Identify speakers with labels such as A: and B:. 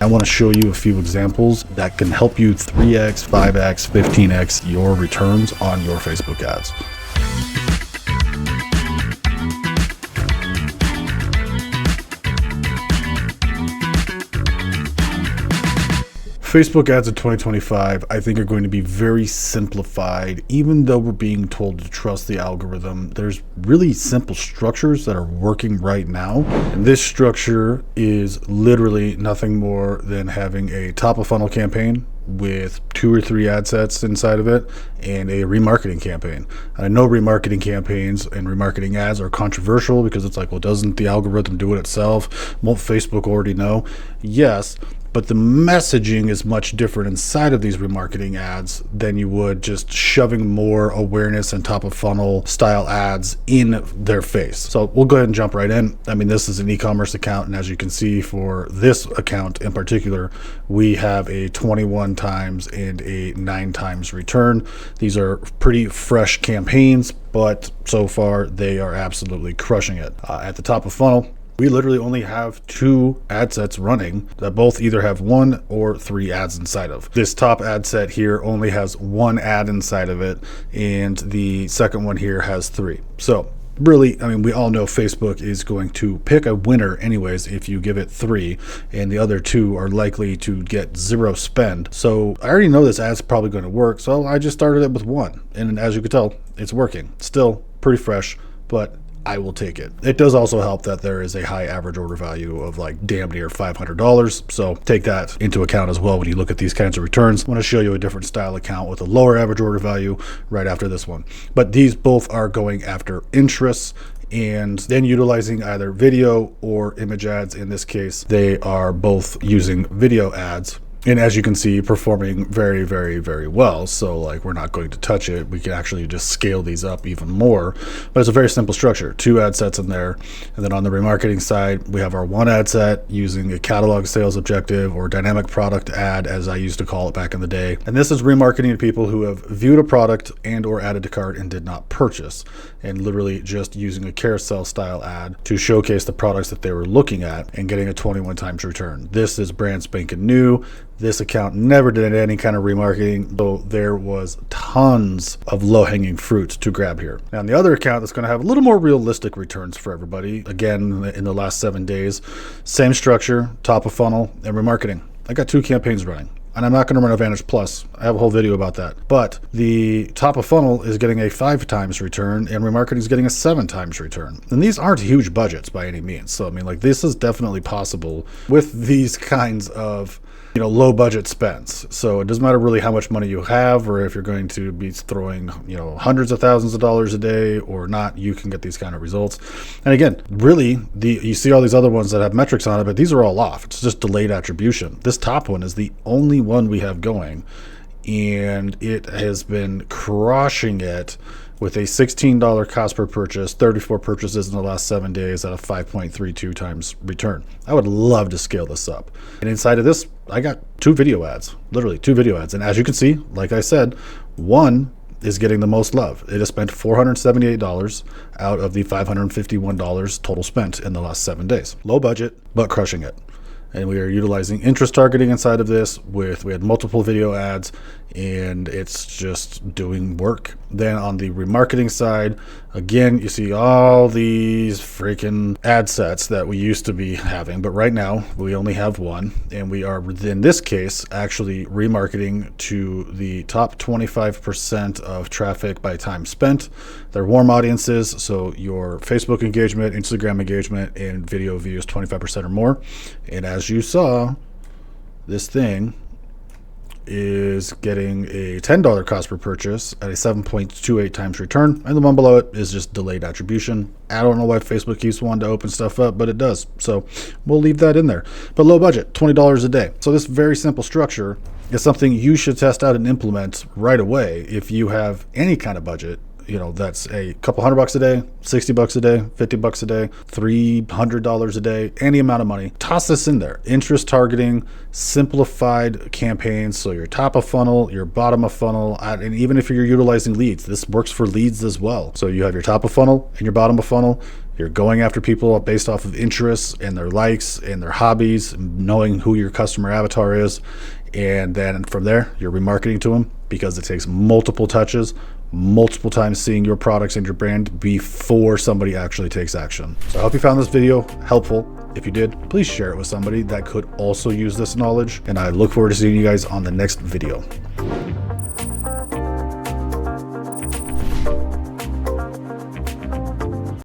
A: I want to show you a few examples that can help you 3x, 5x, 15x your returns on your Facebook ads. Facebook ads in 2025, I think, are going to be very simplified. Even though we're being told to trust the algorithm, there's really simple structures that are working right now. And this structure is literally nothing more than having a top of funnel campaign with 2 or 3 ad sets inside of it and a remarketing campaign. And I know remarketing campaigns and remarketing ads are controversial because it's like, well, doesn't the algorithm do it itself? Won't Facebook already know? Yes. But the messaging is much different inside of these remarketing ads than you would just shoving more awareness and top of funnel style ads in their face. So we'll go ahead and jump right in. I mean, this is an e-commerce account, and as you can see for this account in particular, we have a 21 times and a 9 times return. These are pretty fresh campaigns, but so far they are absolutely crushing it. At the top of funnel, we literally only have 2 ad sets running that both either have 1 or 3 ads inside of. This top ad set here only has 1 ad inside of it, and the second one here has 3. So really, I mean, we all know Facebook is going to pick a winner anyways if you give it 3, and the other 2 are likely to get 0 spend. So I already know this ad's probably going to work, so I just started it with 1. And as you can tell, it's working. Still pretty fresh, but I will take it. It does also help that there is a high average order value of like damn near $500. So take that into account as well when you look at these kinds of returns. I want to show you a different style account with a lower average order value right after this one. But these both are going after interests and then utilizing either video or image ads. In this case, they are both using video ads. And as you can see, performing very, very, very well. So like, we're not going to touch it. We can actually just scale these up even more, but it's a very simple structure. 2 ad sets in there. And then on the remarketing side, we have our 1 ad set using a catalog sales objective or dynamic product ad, as I used to call it back in the day. And this is remarketing to people who have viewed a product and or added to cart and did not purchase, and literally just using a carousel style ad to showcase the products that they were looking at and getting a 21 times return. This is brand spanking new. This account never did any kind of remarketing, though there was tons of low-hanging fruit to grab here. Now, on the other account that's going to have a little more realistic returns for everybody, again, in the last 7 days, same structure, top of funnel, and remarketing. I got 2 campaigns running. And I'm not going to run Advantage Plus. I have a whole video about that. But the top of funnel is getting a 5 times return, and remarketing is getting a 7 times return. And these aren't huge budgets by any means. So, I mean, like, this is definitely possible with these kinds of, you know, low budget spends. So it doesn't matter really how much money you have, or if you're going to be throwing, you know, hundreds of thousands of dollars a day or not, you can get these kind of results. And again, really, you see all these other ones that have metrics on it, but these are all off. It's just delayed attribution. This top one is the only one we have going, and it has been crushing it with a $16 cost per purchase, 34 purchases in the last 7 days at a 5.32 times return. I would love to scale this up. And inside of this, I got 2 video ads, literally 2 video ads. And as you can see, like I said, 1 is getting the most love. It has spent $478 out of the $551 total spent in the last 7 days. Low budget, but crushing it. And we are utilizing interest targeting inside of this we had multiple video ads, and it's just doing work. Then on the remarketing side, again, you see all these freaking ad sets that we used to be having, but right now we only have 1, and we are, in this case, actually remarketing to the top 25% of traffic by time spent. They're warm audiences, so your Facebook engagement, Instagram engagement, and video views 25% or more. And as you saw, this thing is getting a $10 cost per purchase at a 7.28 times return, and the one below it is just delayed attribution. I don't know why Facebook keeps wanting to open stuff up, but it does, so we'll leave that in there. But low budget, $20 a day. So this very simple structure is something you should test out and implement right away if you have any kind of budget. You know, that's a couple $100 a day, $60 a day, $50 a day, $300 a day, any amount of money. Toss this in there. Interest targeting, simplified campaigns. So your top of funnel, your bottom of funnel, and even if you're utilizing leads, this works for leads as well. So you have your top of funnel and your bottom of funnel. You're going after people based off of interests and their likes and their hobbies, knowing who your customer avatar is. And then from there, you're remarketing to them, because it takes multiple touches, multiple times seeing your products and your brand before somebody actually takes action. So I hope you found this video helpful. If you did, please share it with somebody that could also use this knowledge. And I look forward to seeing you guys on the next video.